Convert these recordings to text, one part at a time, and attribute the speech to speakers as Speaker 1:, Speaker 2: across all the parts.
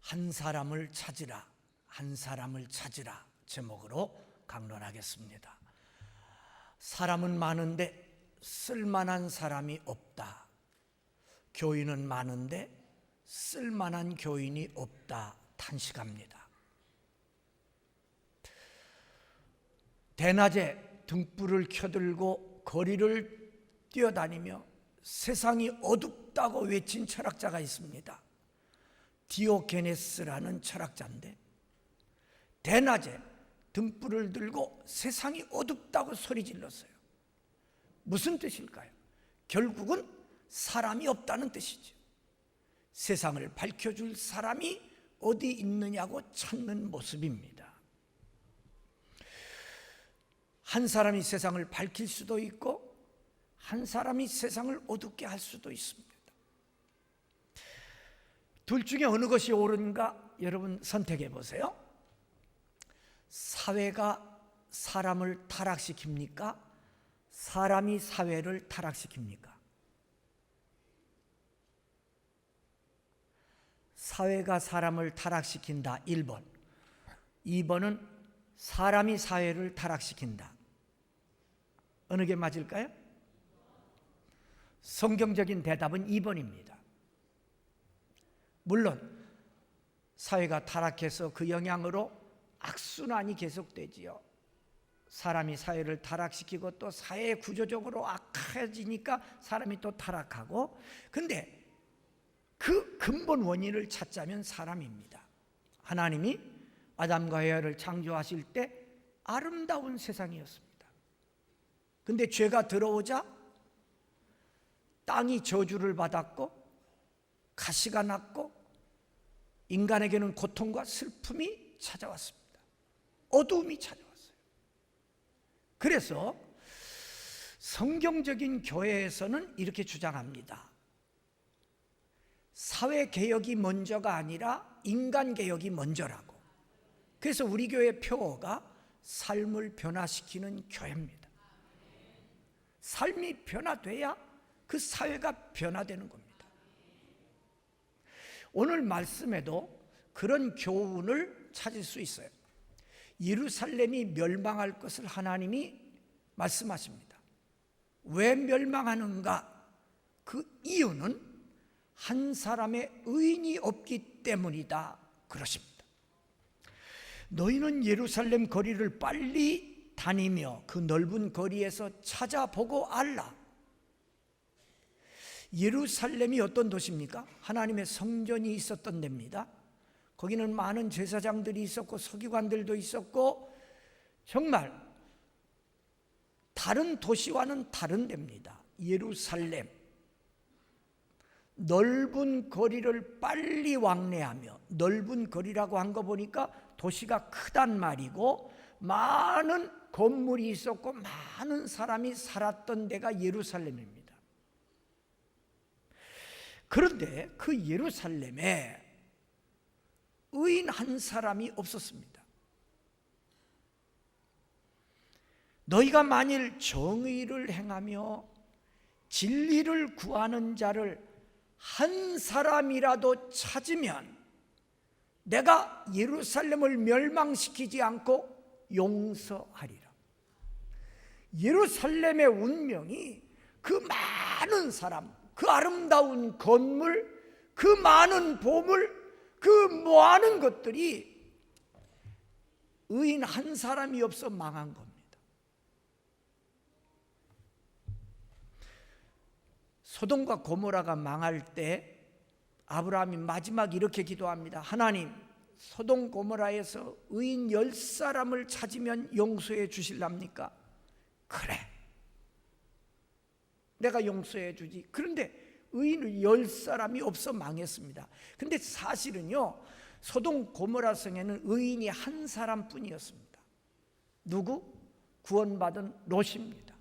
Speaker 1: 한 사람을 찾으라, 한 사람을 찾으라 제목으로 강론하겠습니다. 사람은 많은데 쓸만한 사람이 없다. 교인은 많은데 쓸만한 교인이 없다 탄식합니다. 대낮에 등불을 켜들고 거리를 뛰어다니며 세상이 어둡다고 외친 철학자가 있습니다. 디오게네스라는 철학자인데 대낮에 등불을 들고 세상이 어둡다고 소리 질렀어요. 무슨 뜻일까요? 결국은 사람이 없다는 뜻이죠. 세상을 밝혀줄 사람이 어디 있느냐고 찾는 모습입니다. 한 사람이 세상을 밝힐 수도 있고 한 사람이 세상을 어둡게 할 수도 있습니다. 둘 중에 어느 것이 옳은가 여러분 선택해 보세요. 사회가 사람을 타락시킵니까? 사람이 사회를 타락시킵니까? 사회가 사람을 타락시킨다 1번, 2번은 사람이 사회를 타락시킨다. 어느 게 맞을까요? 성경적인 대답은 2번입니다. 물론 사회가 타락해서 그 영향으로 악순환이 계속되지요. 사람이 사회를 타락시키고 또 사회 구조적으로 악해지니까 사람이 또 타락하고, 근데 그 근본 원인을 찾자면 사람입니다. 하나님이 아담과 에바를 창조하실 때 아름다운 세상이었습니다. 근데 죄가 들어오자 땅이 저주를 받았고 가시가 났고 인간에게는 고통과 슬픔이 찾아왔습니다. 어두움이 찾아왔어요. 그래서 성경적인 교회에서는 이렇게 주장합니다. 사회개혁이 먼저가 아니라 인간개혁이 먼저라고. 그래서 우리 교회 표어가 삶을 변화시키는 교회입니다. 삶이 변화돼야 그 사회가 변화되는 겁니다. 오늘 말씀에도 그런 교훈을 찾을 수 있어요. 예루살렘이 멸망할 것을 하나님이 말씀하십니다. 왜 멸망하는가? 그 이유는 한 사람의 의인이 없기 때문이다 그러십니다. 너희는 예루살렘 거리를 빨리 다니며 그 넓은 거리에서 찾아보고 알라. 예루살렘이 어떤 도시입니까? 하나님의 성전이 있었던 데입니다. 거기는 많은 제사장들이 있었고 서기관들도 있었고 정말 다른 도시와는 다른 데입니다. 예루살렘. 넓은 거리를 빨리 왕래하며, 넓은 거리라고 한 거 보니까 도시가 크단 말이고 많은 건물이 있었고 많은 사람이 살았던 데가 예루살렘입니다. 그런데 그 예루살렘에 의인 한 사람이 없었습니다. 너희가 만일 정의를 행하며 진리를 구하는 자를 한 사람이라도 찾으면 내가 예루살렘을 멸망시키지 않고 용서하리라. 예루살렘의 운명이 그 많은 사람, 그 아름다운 건물, 그 많은 보물, 그 많은 것들이 의인 한 사람이 없어 망한 겁니다. 소돔과 고모라가 망할 때 아브라함이 마지막 이렇게 기도합니다. 하나님, 소돔 고모라에서 의인 10사람을 찾으면 용서해 주실랍니까? 그래, 내가 용서해 주지. 그런데 의인 10사람이 없어 망했습니다. 근데 사실은요, 소돔 고모라 성에는 의인이 한 사람뿐이었습니다. 누구? 구원받은 롯입니다.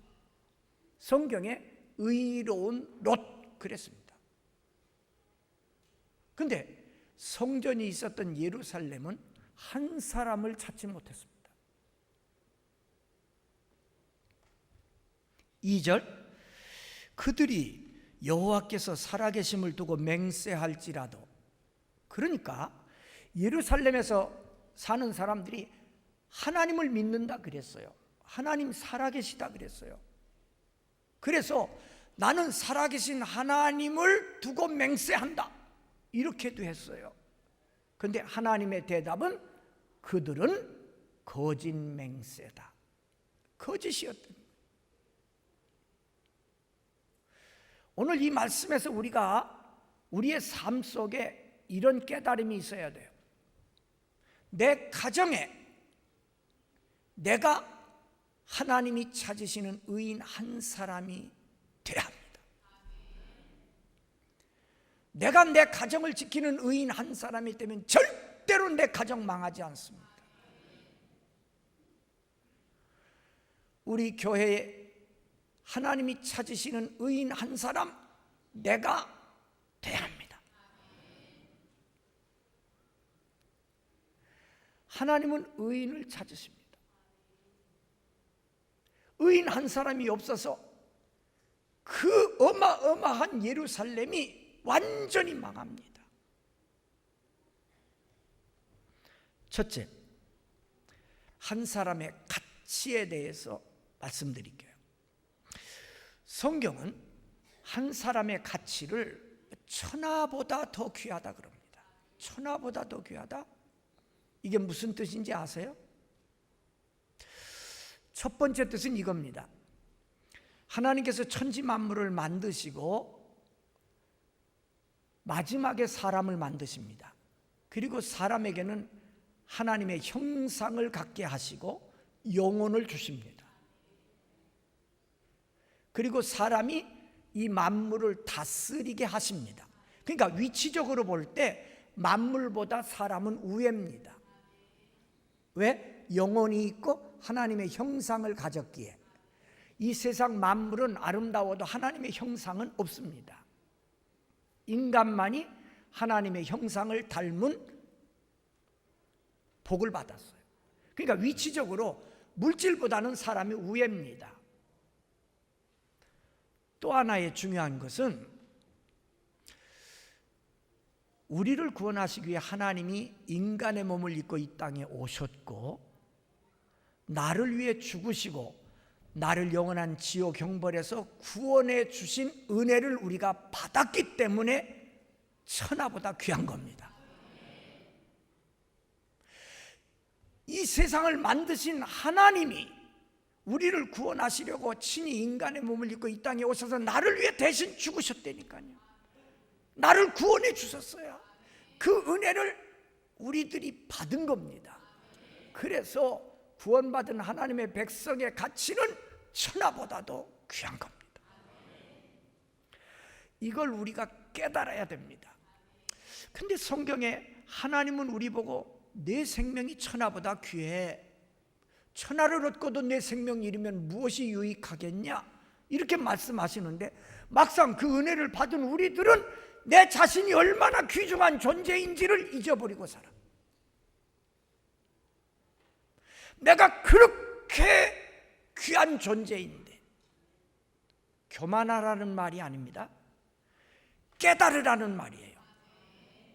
Speaker 1: 성경에 의로운 롯 그랬습니다. 근데 성전이 있었던 예루살렘은 한 사람을 찾지 못했습니다. 2절, 그들이 여호와께서 살아계심을 두고 맹세할지라도, 그러니까 예루살렘에서 사는 사람들이 하나님을 믿는다 그랬어요. 하나님 살아계시다 그랬어요. 그래서 나는 살아계신 하나님을 두고 맹세한다 이렇게도 했어요. 그런데 하나님의 대답은 그들은 거짓 맹세다, 거짓이었던 거예요. 오늘 이 말씀에서 우리가 우리의 삶 속에 이런 깨달음이 있어야 돼요. 내 가정에 내가 하나님이 찾으시는 의인 한 사람이 돼야 합니다. 내가 내 가정을 지키는 의인 한 사람이 되면 절대로 내 가정 망하지 않습니다. 우리 교회에 하나님이 찾으시는 의인 한 사람 내가 돼야 합니다. 하나님은 의인을 찾으십니다. 의인 한 사람이 없어서 그 어마어마한 예루살렘이 완전히 망합니다. 첫째, 한 사람의 가치에 대해서 말씀드릴게요. 성경은 한 사람의 가치를 천하보다 더 귀하다 그럽니다. 천하보다 더 귀하다? 이게 무슨 뜻인지 아세요? 첫 번째 뜻은 이겁니다. 하나님께서 천지 만물을 만드시고 마지막에 사람을 만드십니다. 그리고 사람에게는 하나님의 형상을 갖게 하시고 영혼을 주십니다. 그리고 사람이 이 만물을 다스리게 하십니다. 그러니까 위치적으로 볼 때 만물보다 사람은 우애입니다. 왜? 영혼이 있고 하나님의 형상을 가졌기에. 이 세상 만물은 아름다워도 하나님의 형상은 없습니다. 인간만이 하나님의 형상을 닮은 복을 받았어요. 그러니까 위치적으로 물질보다는 사람이 우애입니다. 또 하나의 중요한 것은 우리를 구원하시기 위해 하나님이 인간의 몸을 입고 이 땅에 오셨고 나를 위해 죽으시고 나를 영원한 지옥 형벌에서 구원해 주신 은혜를 우리가 받았기 때문에 천하보다 귀한 겁니다. 이 세상을 만드신 하나님이 우리를 구원하시려고 친히 인간의 몸을 입고 이 땅에 오셔서 나를 위해 대신 죽으셨다니까요. 나를 구원해 주셨어요. 그 은혜를 우리들이 받은 겁니다. 그래서 구원받은 하나님의 백성의 가치는 천하보다도 귀한 겁니다. 이걸 우리가 깨달아야 됩니다. 근데 성경에 하나님은 우리 보고 내 생명이 천하보다 귀해, 천하를 얻고도 내 생명 잃으면 무엇이 유익하겠냐 이렇게 말씀하시는데 막상 그 은혜를 받은 우리들은 내 자신이 얼마나 귀중한 존재인지를 잊어버리고 살아. 내가 그렇게 귀한 존재인데, 교만하라는 말이 아닙니다. 깨달으라는 말이에요.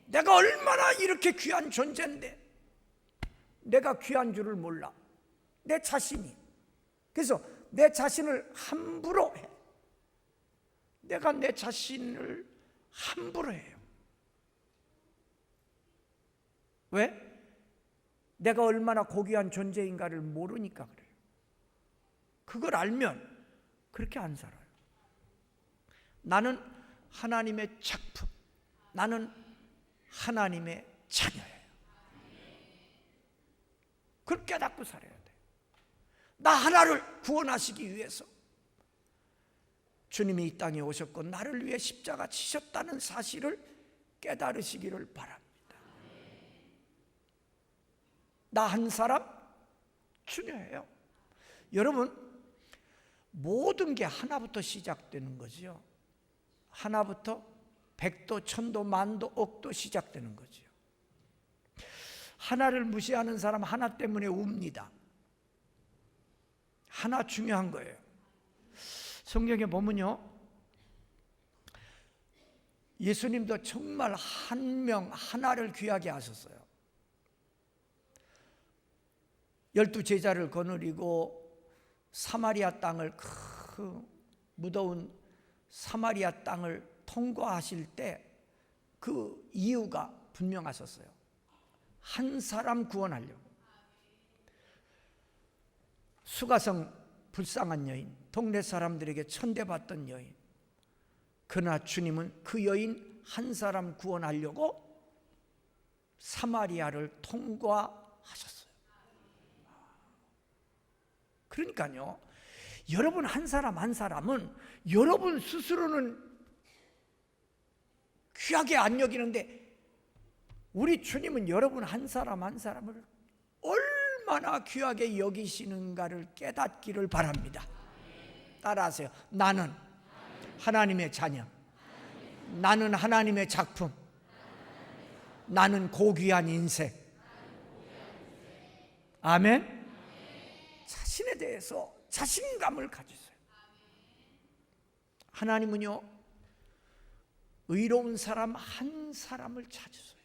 Speaker 1: 내가 얼마나 이렇게 귀한 존재인데 내가 귀한 줄을 몰라, 내 자신이. 그래서 내 자신을 함부로 해. 내가 내 자신을 함부로 해요. 왜? 내가 얼마나 고귀한 존재인가를 모르니까 그래요. 그걸 알면 그렇게 안 살아요. 나는 하나님의 작품, 나는 하나님의 자녀예요. 그걸 깨닫고 살아야 돼요. 나 하나를 구원하시기 위해서 주님이 이 땅에 오셨고 나를 위해 십자가 치셨다는 사실을 깨달으시기를 바랍니다. 나 한 사람 중요해요. 여러분, 모든 게 하나부터 시작되는 거죠. 하나부터 백도, 천도, 만도, 억도 시작되는 거죠. 하나를 무시하는 사람 하나 때문에 웁니다. 하나 중요한 거예요. 성경에 보면요, 예수님도 정말 한 명 하나를 귀하게 하셨어요. 12 제자를 거느리고 사마리아 땅을, 그 무더운 사마리아 땅을 통과하실 때 그 이유가 분명하셨어요. 한 사람 구원하려고. 수가성 불쌍한 여인, 동네 사람들에게 천대받던 여인. 그러나 주님은 그 여인 한 사람 구원하려고 사마리아를 통과하셨어요. 그러니까요, 여러분 한 사람 한 사람은 여러분 스스로는 귀하게 안 여기는데 우리 주님은 여러분 한 사람 한 사람을 얼마나 귀하게 여기시는가를 깨닫기를 바랍니다. 따라하세요. 나는 하나님의 자녀, 나는 하나님의 작품, 나는 고귀한 인생. 아멘. 자신에 대해서 자신감을 가지세요. 하나님은요, 의로운 사람 한 사람을 찾으세요.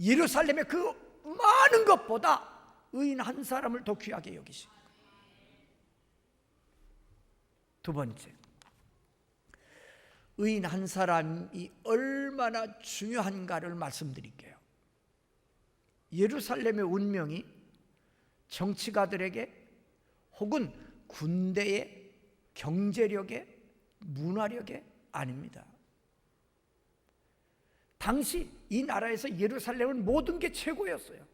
Speaker 1: 예루살렘의 그 많은 것보다 의인 한 사람을 더 귀하게 여기십니다. 두 번째, 의인 한 사람이 얼마나 중요한가를 말씀드릴게요. 예루살렘의 운명이 정치가들에게 혹은 군대의 경제력에 문화력에 아닙니다. 당시 이 나라에서 예루살렘은 모든 게 최고였어요.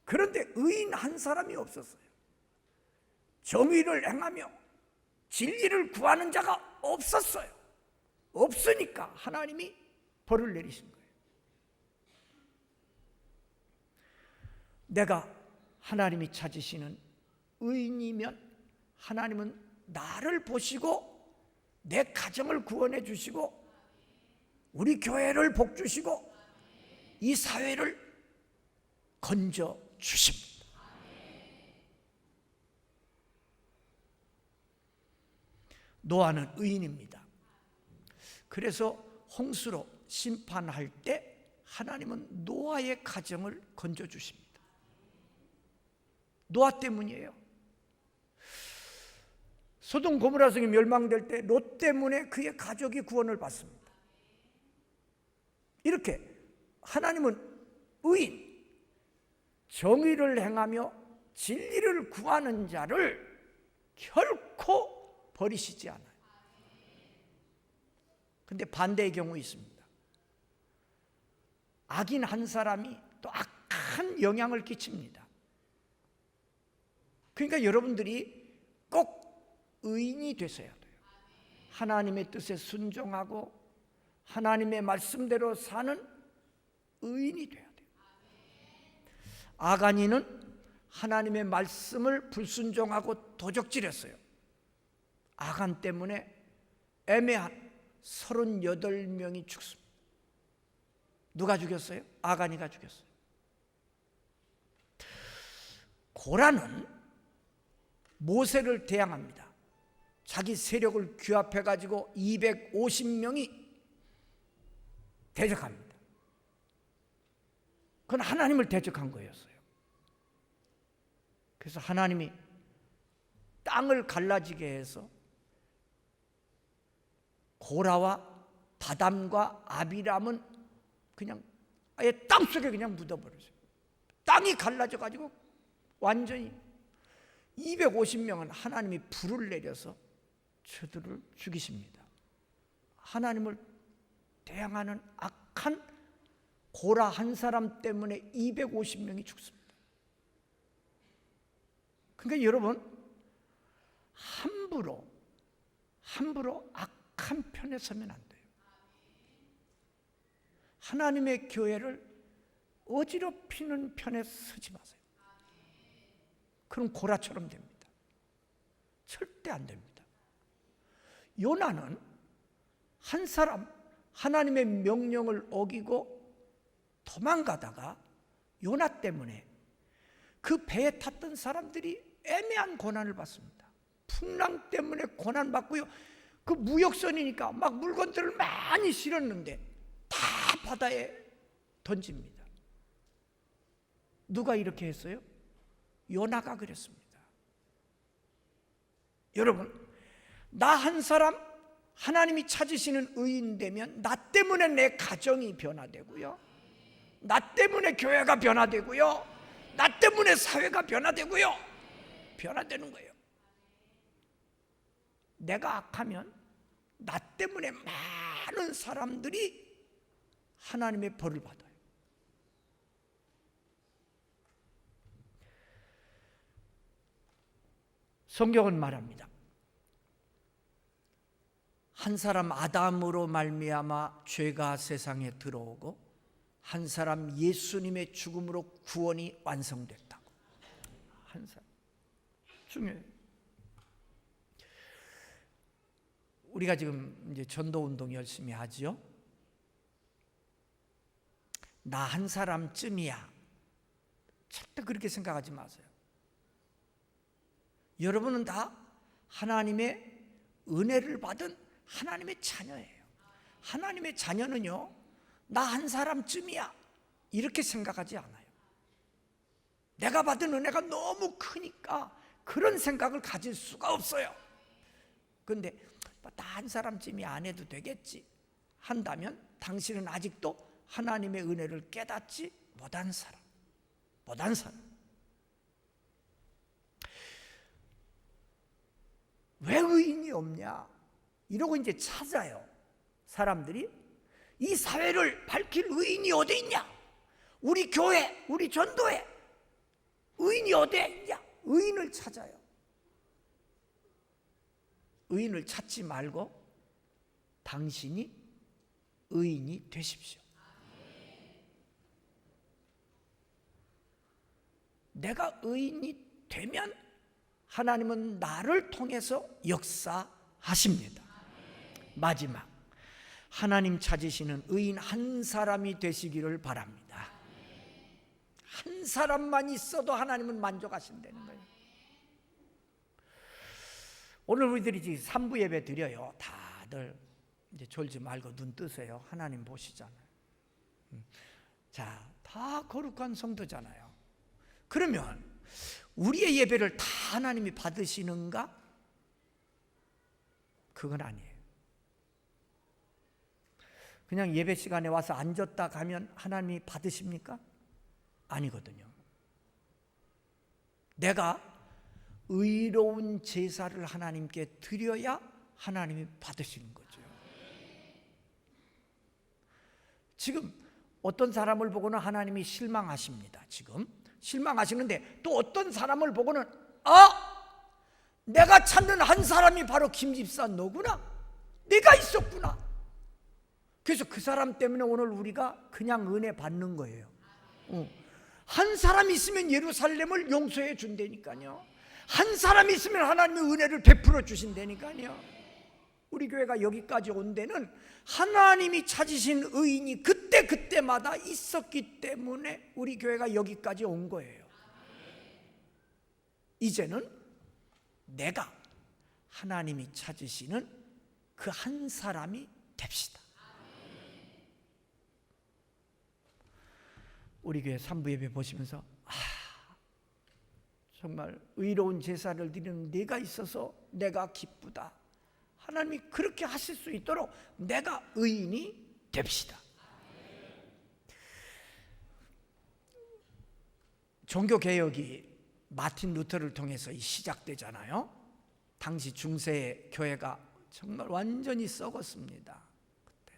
Speaker 1: 그런데 의인 한 사람이 없었어요. 정의를 행하며 진리를 구하는 자가 없었어요. 없으니까 하나님이 벌을 내리신 거예요. 내가 하나님이 찾으시는 의인이면 하나님은 나를 보시고 내 가정을 구원해 주시고 우리 교회를 복 주시고 이 사회를 건져 주십니다. 노아는 의인입니다. 그래서 홍수로 심판할 때 하나님은 노아의 가정을 건져 주십니다. 노아 때문이에요. 소돔 고모라 성이 멸망될 때 롯 때문에 그의 가족이 구원을 받습니다. 이렇게 하나님은 의인, 정의를 행하며 진리를 구하는 자를 결코 버리시지 않아요. 그런데 반대의 경우 있습니다. 악인 한 사람이 또 악한 영향을 끼칩니다. 그러니까 여러분들이 꼭 의인이 되셔야 돼요. 하나님의 뜻에 순종하고 하나님의 말씀대로 사는 의인이 돼야 돼요. 아간이는 하나님의 말씀을 불순종하고 도적질했어요. 아간 때문에 애매한 38명이 죽습니다. 누가 죽였어요? 아간이가 죽였어요. 고라는 모세를 대항합니다. 자기 세력을 규합해가지고 250명이 대적합니다. 그건 하나님을 대적한 거였어요. 그래서 하나님이 땅을 갈라지게 해서 고라와 다담과 아비람은 그냥 아예 땅속에 그냥 묻어버렸어요. 땅이 갈라져가지고 완전히 250명은 하나님이 불을 내려서 저들을 죽이십니다. 하나님을 대항하는 악한 고라 한 사람 때문에 250명이 죽습니다. 그러니까 여러분, 함부로 악한 편에 서면 안 돼요. 하나님의 교회를 어지럽히는 편에 서지 마세요. 그럼 고라처럼 됩니다. 절대 안 됩니다. 요나는 한 사람 하나님의 명령을 어기고 도망가다가 요나 때문에 그 배에 탔던 사람들이 애매한 고난을 받습니다. 풍랑 때문에 고난받고요. 그 무역선이니까 막 물건들을 많이 실었는데 다 바다에 던집니다. 누가 이렇게 했어요? 요나가 그랬습니다. 여러분, 나 한 사람 하나님이 찾으시는 의인 되면 나 때문에 내 가정이 변화되고요, 나 때문에 교회가 변화되고요, 나 때문에 사회가 변화되고요, 변화되는 거예요. 내가 악하면 나 때문에 많은 사람들이 하나님의 벌을 받아요. 성경은 말합니다. 한 사람 아담으로 말미암아 죄가 세상에 들어오고 한 사람 예수님의 죽음으로 구원이 완성됐다고. 한 사람. 중요해요. 우리가 지금 이제 전도 운동 열심히 하지요. 나 한 사람쯤이야. 절대 그렇게 생각하지 마세요. 여러분은 다 하나님의 은혜를 받은 하나님의 자녀예요. 하나님의 자녀는요, 나 한 사람쯤이야 이렇게 생각하지 않아요. 내가 받은 은혜가 너무 크니까 그런 생각을 가질 수가 없어요. 그런데 나 한 사람쯤이 안 해도 되겠지 한다면 당신은 아직도 하나님의 은혜를 깨닫지 못한 사람. 왜 의인이 없냐 이러고 이제 찾아요. 사람들이 이 사회를 밝힐 의인이 어디 있냐, 우리 교회, 우리 전도회 의인이 어디에 있냐, 의인을 찾아요. 의인을 찾지 말고 당신이 의인이 되십시오. 내가 의인이 되면 하나님은 나를 통해서 역사하십니다. 마지막, 하나님 찾으시는 의인 한 사람이 되시기를 바랍니다. 한 사람만 있어도 하나님은 만족하신다는 거예요. 오늘 우리들이 이제 3부 예배 드려요. 다들 이제 졸지 말고 눈 뜨세요. 하나님 보시잖아요. 자, 다 거룩한 성도잖아요. 그러면 우리의 예배를 다 하나님이 받으시는가? 그건 아니에요. 그냥 예배 시간에 와서 앉았다 가면 하나님이 받으십니까? 아니거든요. 내가 의로운 제사를 하나님께 드려야 하나님이 받으시는 거죠. 지금 어떤 사람을 보고는 하나님이 실망하십니다. 지금 실망하시는데 또 어떤 사람을 보고는 내가 찾는 한 사람이 바로 김 집사 너구나, 네가 있었구나. 그래서 그 사람 때문에 오늘 우리가 그냥 은혜 받는 거예요. 한 사람 있으면 예루살렘을 용서해 준다니까요. 한 사람 있으면 하나님의 은혜를 베풀어 주신다니까요. 우리 교회가 여기까지 온 데는 하나님이 찾으신 의인이 그때마다 있었기 때문에 우리 교회가 여기까지 온 거예요. 이제는 내가 하나님이 찾으시는 그 한 사람이 됩시다. 우리 교회 3부 예배 보시면서 정말 의로운 제사를 드리는 네가 있어서 내가 기쁘다. 하나님이 그렇게 하실 수 있도록 내가 의인이 됩시다. 종교개혁이 마틴 루터를 통해서 시작되잖아요. 당시 중세 교회가 정말 완전히 썩었습니다. 그때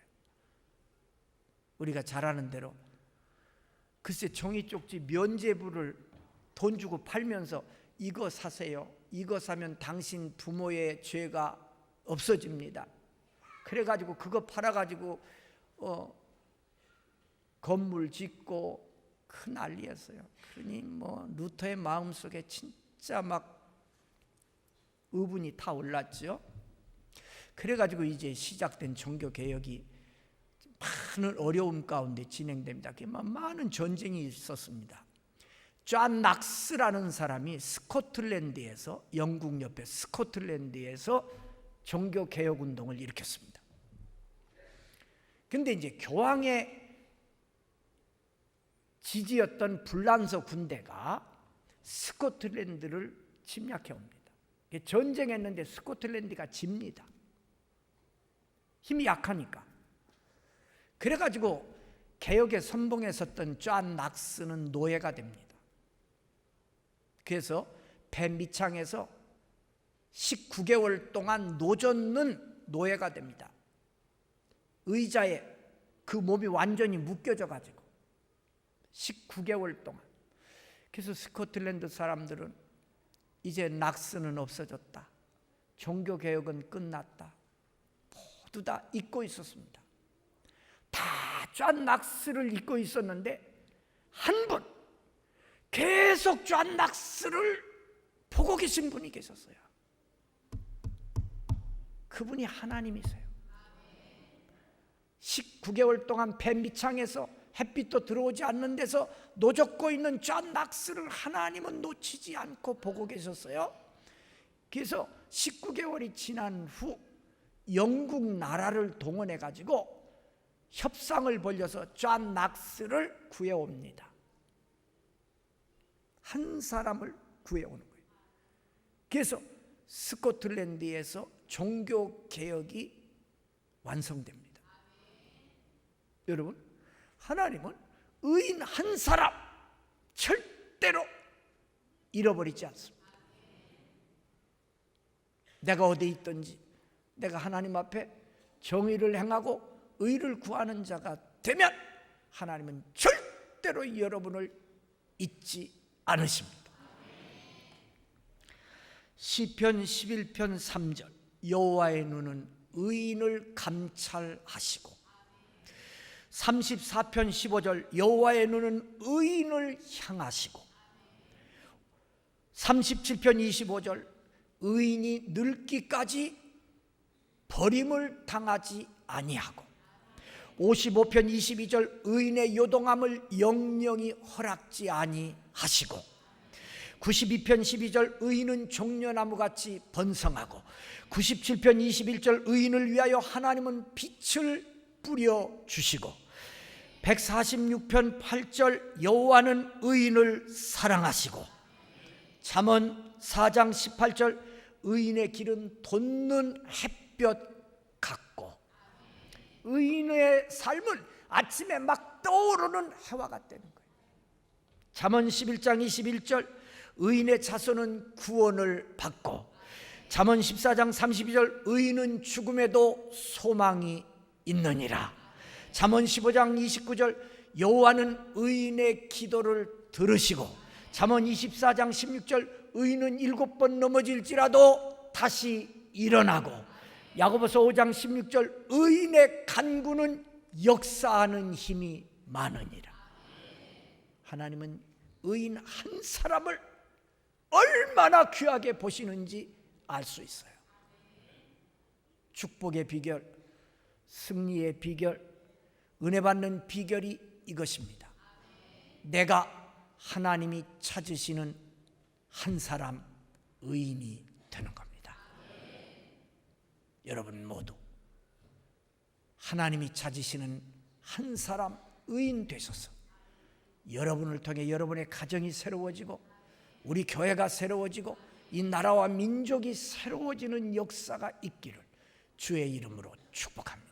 Speaker 1: 우리가 잘 아는 대로 글쎄 종이 쪽지 면죄부를 돈 주고 팔면서 이거 사세요. 이거 사면 당신 부모의 죄가 없어집니다. 그래가지고 그거 팔아가지고 건물 짓고 큰 난리였어요. 그러니 루터의 마음속에 진짜 막 의분이 타올랐죠. 그래가지고 이제 시작된 종교개혁이 많은 어려움 가운데 진행됩니다. 많은 전쟁이 있었습니다. 존 낙스라는 사람이 스코틀랜드에서, 영국 옆에 스코틀랜드에서 종교개혁운동을 일으켰습니다. 근데 이제 교황의 지지였던 불란서 군대가 스코틀랜드를 침략해 옵니다. 전쟁했는데 스코틀랜드가 집니다. 힘이 약하니까. 그래가지고 개혁의 선봉에 섰던 존 낙스는 노예가 됩니다. 그래서 배 밑창에서 19개월 동안 노젓는 노예가 됩니다. 의자에 그 몸이 완전히 묶여져 가지고 19개월 동안. 그래서 스코틀랜드 사람들은 이제 낙스는 없어졌다, 종교개혁은 끝났다, 모두 다 잊고 있었습니다. 다 존 낙스를 잊고 있었는데 한 분 계속 존 낙스를 보고 계신 분이 계셨어요. 그분이 하나님이세요. 19개월 동안 배 밑창에서 햇빛도 들어오지 않는 데서 노젓고 있는 존 낙스를 하나님은 놓치지 않고 보고 계셨어요. 그래서 19개월이 지난 후 영국 나라를 동원해 가지고 협상을 벌여서 존 낙스를 구해옵니다. 한 사람을 구해오는 거예요. 그래서 스코틀랜드에서 종교개혁이 완성됩니다. 여러분, 하나님은 의인 한 사람 절대로 잃어버리지 않습니다. 내가 어디 있든지 내가 하나님 앞에 정의를 행하고 의를 구하는 자가 되면 하나님은 절대로 여러분을 잊지 않으십니다. 시편 11편 3절 여호와의 눈은 의인을 감찰하시고, 34편 15절 여호와의 눈은 의인을 향하시고, 37편 25절 의인이 늙기까지 버림을 당하지 아니하고, 55편 22절 의인의 요동함을 영영이 허락지 아니하시고, 92편 12절 의인은 종려나무같이 번성하고, 97편 21절 의인을 위하여 하나님은 빛을 뿌려주시고, 146편 8절 여호와는 의인을 사랑하시고, 잠언 4장 18절 의인의 길은 돋는 햇볕 같고, 의인의 삶은 아침에 막 떠오르는 해와 같다는 거예요. 잠언 11장 21절 의인의 자손은 구원을 받고, 잠언 14장 32절 의인은 죽음에도 소망이 있느니라. 잠언 15장 29절 여호와는 의인의 기도를 들으시고, 잠언 24장 16절 의인은 7번 넘어질지라도 다시 일어나고, 야고보서 5장 16절 의인의 간구는 역사하는 힘이 많으니라. 하나님은 의인 한 사람을 얼마나 귀하게 보시는지 알 수 있어요. 축복의 비결, 승리의 비결, 은혜 받는 비결이 이것입니다. 내가 하나님이 찾으시는 한 사람 의인이 되는 겁니다. 여러분 모두 하나님이 찾으시는 한 사람 의인 되셔서 여러분을 통해 여러분의 가정이 새로워지고, 우리 교회가 새로워지고, 이 나라와 민족이 새로워지는 역사가 있기를 주의 이름으로 축복합니다.